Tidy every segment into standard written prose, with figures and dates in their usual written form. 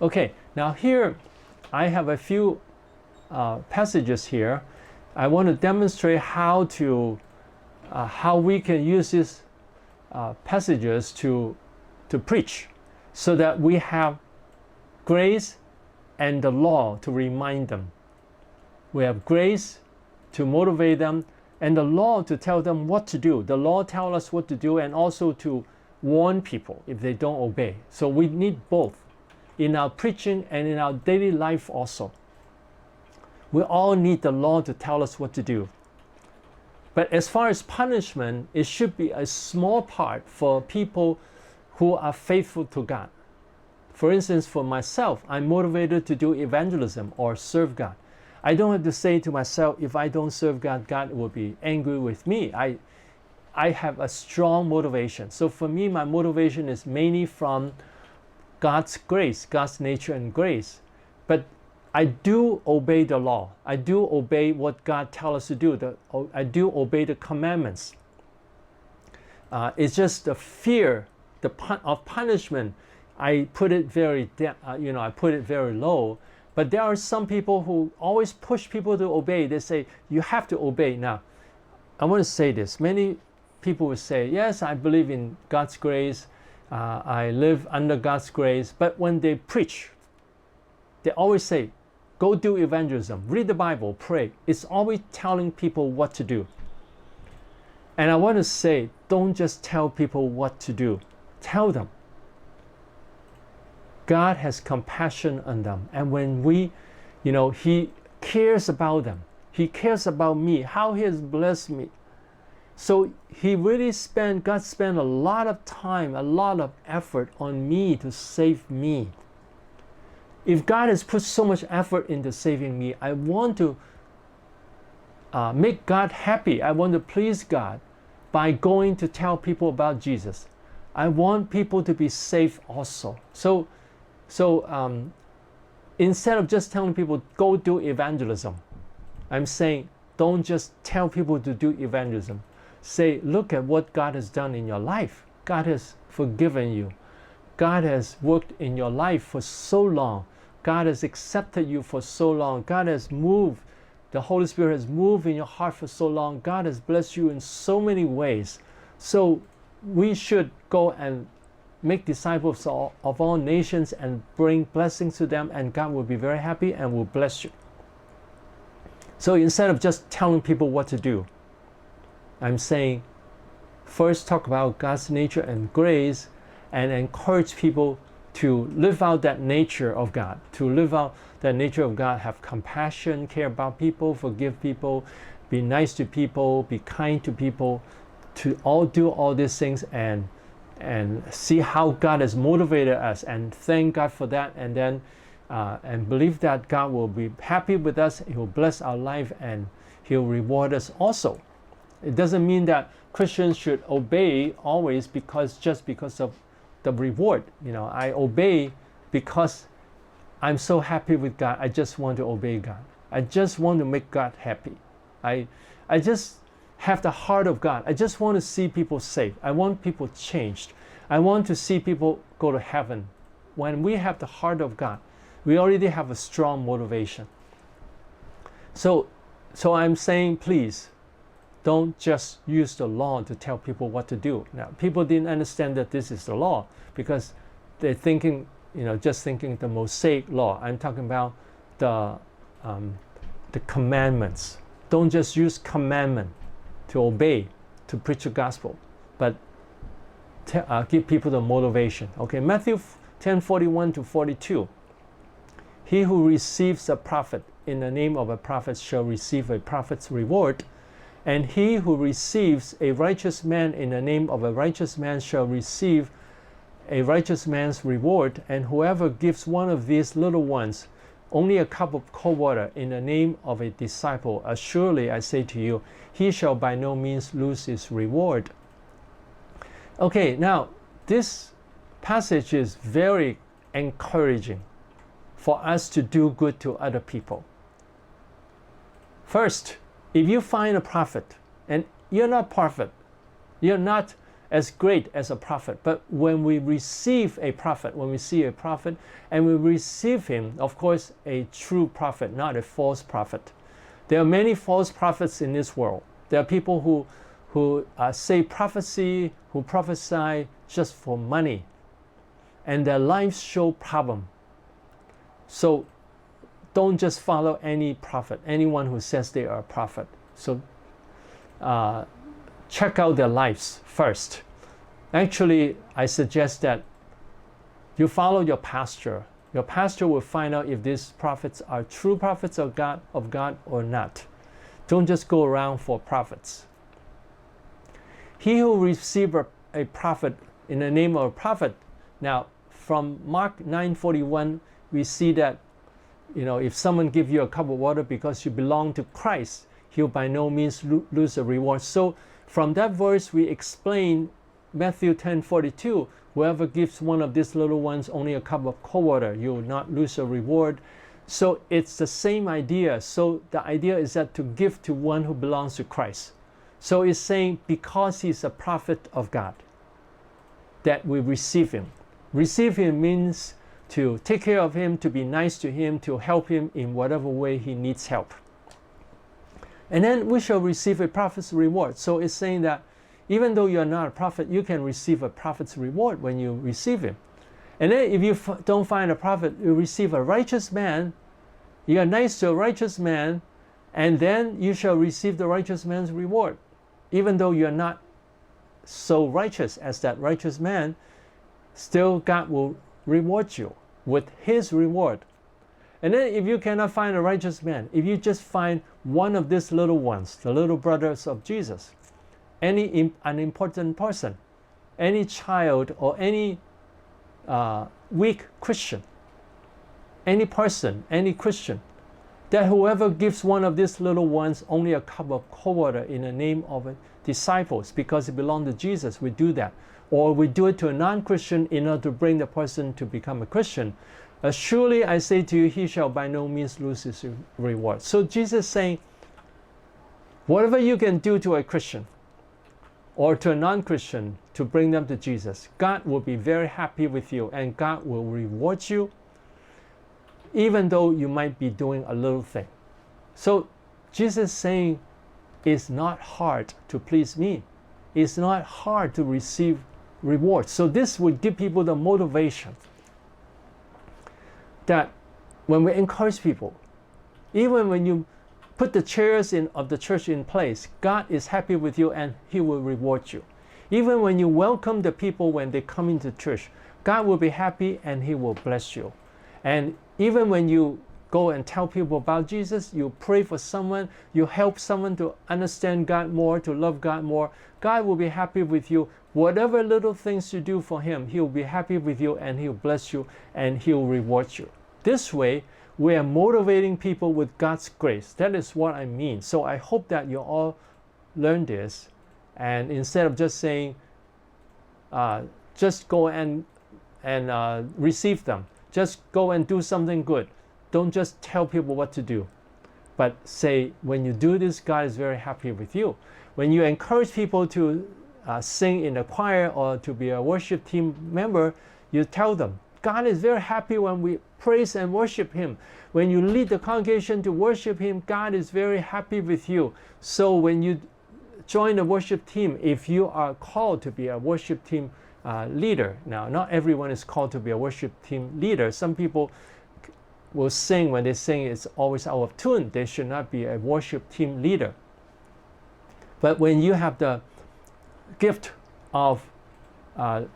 Okay, now here I have a few passages here. I want to demonstrate how we can use these passages to preach, so that we have grace and the law to remind them. We have grace to motivate them, and the law to tell them what to do. The law tells us what to do, and also to warn people if they don't obey. So we need both in our preaching and in our daily life also. We all need the law to tell us what to do. But as far as punishment, it should be a small part for people who are faithful to God. For instance, for myself, I'm motivated to do evangelism or serve God. I don't have to say to myself, if I don't serve God, God will be angry with me. I have a strong motivation. So for me, my motivation is mainly from God's grace, God's nature and grace. But I do obey the law. I do obey what God tells us to do. I do obey the commandments. It's just the fear of punishment. I put it very low. But there are some people who always push people to obey. They say, you have to obey. Now, I want to say this. Many people will say, yes, I believe in God's grace. I live under God's grace. But when they preach, they always say, go do evangelism, read the Bible, pray. It's always telling people what to do. And I want to say, don't just tell people what to do. Tell them. God has compassion on them. And when He cares about them. He cares about me, how He has blessed me. So God spent a lot of time, a lot of effort on me to save me. If God has put so much effort into saving me, I want to make God happy. I want to please God by going to tell people about Jesus. I want people to be saved also. So instead of just telling people, go do evangelism, I'm saying, don't just tell people to do evangelism. Say, look at what God has done in your life. God has forgiven you. God has worked in your life for so long. God has accepted you for so long. God has moved. The Holy Spirit has moved in your heart for so long. God has blessed you in so many ways. So we should go and make disciples of all nations and bring blessings to them, and God will be very happy and will bless you. So instead of just telling people what to do, I'm saying, first talk about God's nature and grace, and encourage people to live out that nature of God, have compassion, care about people, forgive people, be nice to people, be kind to people, to all do all these things and see how God has motivated us, and thank God for that, and then and believe that God will be happy with us. He will bless our life, and He'll reward us also. It doesn't mean that Christians should obey always just because of the reward. I obey because I'm so happy with God. I just want to obey God. I just want to make God happy. I just have the heart of God. I just want to see people saved. I want people changed. I want to see people go to heaven. When we have the heart of God, we already have a strong motivation. So I'm saying, please, don't just use the law to tell people what to do. Now, people didn't understand that this is the law because they're thinking, just thinking the Mosaic law. I'm talking about the commandments. Don't just use commandment to obey, to preach the gospel, but give people the motivation. Okay, Matthew 10:41-42. He who receives a prophet in the name of a prophet shall receive a prophet's reward. And he who receives a righteous man in the name of a righteous man shall receive a righteous man's reward. And whoever gives one of these little ones only a cup of cold water in the name of a disciple, assuredly I say to you, he shall by no means lose his reward. Okay, now this passage is very encouraging for us to do good to other people. First, if you find a prophet, and you're not perfect, you're not as great as a prophet. But when we receive a prophet, when we see a prophet and we receive him, of course, a true prophet, not a false prophet. There are many false prophets in this world. There are people who say prophecy, who prophesy just for money, and their lives show problem. So don't just follow any prophet, anyone who says they are a prophet. So check out their lives first. Actually, I suggest that you follow your pastor. Your pastor will find out if these prophets are true prophets of God or not. Don't just go around for prophets. He who receives a prophet in the name of a prophet. Now, from Mark 9:41, we see that, if someone gives you a cup of water because you belong to Christ, he'll by no means lose a reward. So from that verse, we explain Matthew 10:42, whoever gives one of these little ones only a cup of cold water, you will not lose a reward. So it's the same idea. So the idea is that to give to one who belongs to Christ. So it's saying because he's a prophet of God, that we receive him. Receive him means to take care of him, to be nice to him, to help him in whatever way he needs help. And then we shall receive a prophet's reward. So it's saying that even though you are not a prophet, you can receive a prophet's reward when you receive him. And then if you don't find a prophet, you receive a righteous man. You are nice to a righteous man, and then you shall receive the righteous man's reward. Even though you are not so righteous as that righteous man, still God will reward you with his reward. And then if you cannot find a righteous man, if you just find one of these little ones, the little brothers of Jesus, any unimportant person, any child or any weak Christian, any person, any Christian, that whoever gives one of these little ones only a cup of cold water in the name of a disciples because it belongs to Jesus, we do that. Or we do it to a non-Christian in order to bring the person to become a Christian. Surely I say to you, he shall by no means lose his reward. So Jesus is saying, whatever you can do to a Christian or to a non-Christian to bring them to Jesus, God will be very happy with you and God will reward you, even though you might be doing a little thing. So Jesus is saying, it's not hard to please me. It's not hard to receive reward. So this would give people the motivation that when we encourage people, even when you put the chairs of the church in place, God is happy with you and he will reward you. Even when you welcome the people when they come into church, God will be happy and he will bless you. And even when you go and tell people about Jesus, you pray for someone, you help someone to understand God more, to love God more, God will be happy with you. Whatever little things you do for him, he will be happy with you and he'll bless you and he'll reward you. This way, we are motivating people with God's grace. That is what I mean. So I hope that you all learn this. And instead of just saying, just go and receive them. Just go and do something good. Don't just tell people what to do. But say, when you do this, God is very happy with you. When you encourage people to sing in the choir or to be a worship team member, you tell them, God is very happy when we praise and worship him. When you lead the congregation to worship him, God is very happy with you. So when you join the worship team, if you are called to be a worship team leader, now not everyone is called to be a worship team leader. Some people will sing, when they sing it's always out of tune. They should not be a worship team leader. But when you have the gift of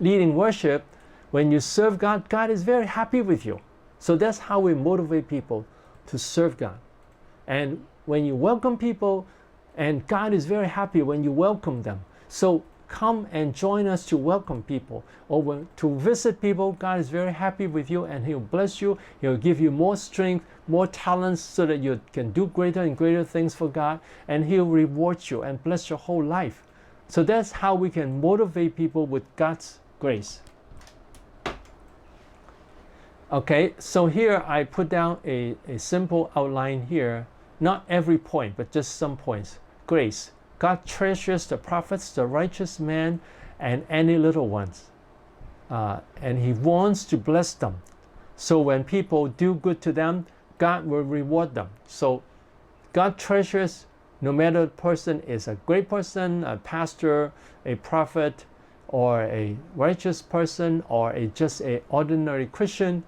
leading worship, when you serve God, God is very happy with you. So that's how we motivate people to serve God. And when you welcome people, and God is very happy when you welcome them. So come and join us to welcome people. Or to visit people, God is very happy with you and he'll bless you. He'll give you more strength, more talents so that you can do greater and greater things for God. And he'll reward you and bless your whole life. So that's how we can motivate people with God's grace. Okay, so here I put down a simple outline here. Not every point, but just some points. Grace. God treasures the prophets, the righteous man, and any little ones. And He wants to bless them. So when people do good to them, God will reward them. So God treasures, no matter the person is a great person, a pastor, a prophet, or a righteous person, or just an ordinary Christian,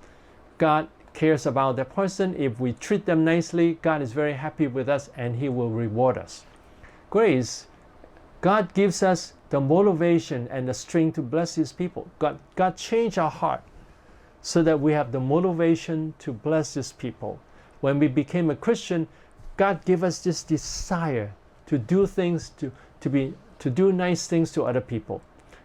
God cares about that person. If we treat them nicely, God is very happy with us and He will reward us. Grace, God gives us the motivation and the strength to bless His people. God changed our heart so that we have the motivation to bless His people. When we became a Christian, God gave us this desire to do things, to do nice things to other people.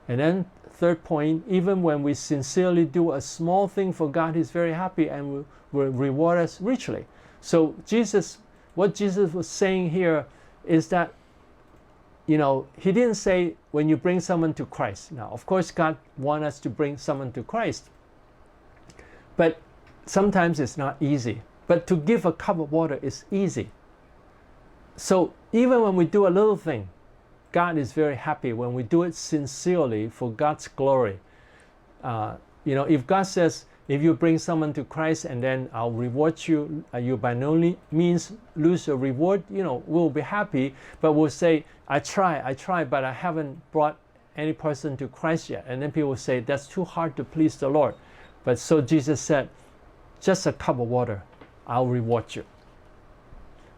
And then third point, even when we sincerely do a small thing for God, He's very happy and will reward us richly. So what Jesus was saying here is that, He didn't say when you bring someone to Christ. Now, of course, God wants us to bring someone to Christ. But sometimes it's not easy. But to give a cup of water is easy. So even when we do a little thing, God is very happy when we do it sincerely for God's glory. If God says, if you bring someone to Christ and then I'll reward you, you by no means lose your reward, we'll be happy, but we'll say, I try, but I haven't brought any person to Christ yet. And then people will say, that's too hard to please the Lord. But so Jesus said, just a cup of water, I'll reward you.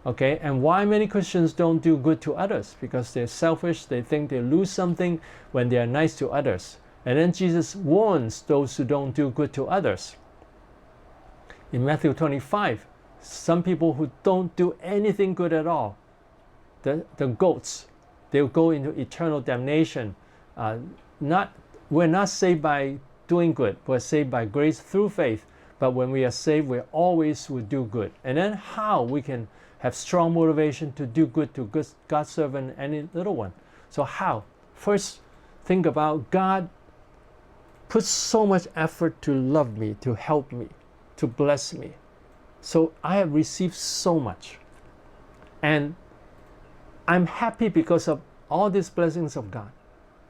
Okay, and why many Christians don't do good to others? Because they're selfish, they think they lose something when they are nice to others. And then Jesus warns those who don't do good to others. In Matthew 25, some people who don't do anything good at all, the goats, they'll go into eternal damnation. We're not saved by doing good, we're saved by grace through faith. But when we are saved, we always will do good. And then how we can have strong motivation to do good to God's servant, any little one. So how? First, think about God put so much effort to love me, to help me, to bless me. So I have received so much. And I'm happy because of all these blessings of God.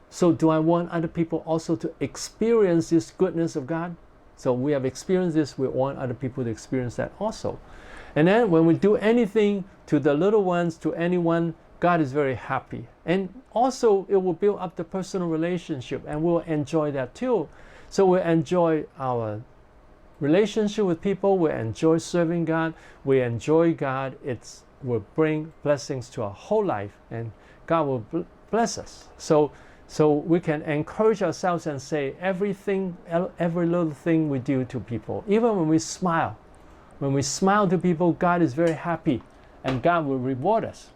So do I want other people also to experience this goodness of God? So we have experienced this, we want other people to experience that also. And then when we do anything to the little ones, to anyone, God is very happy. And also it will build up the personal relationship and we'll enjoy that too. So we'll enjoy our relationship with people, we enjoy serving God, we enjoy God. It will bring blessings to our whole life and God will bless us. So we can encourage ourselves and say every little thing we do to people, even when we smile to people, God is very happy and God will reward us.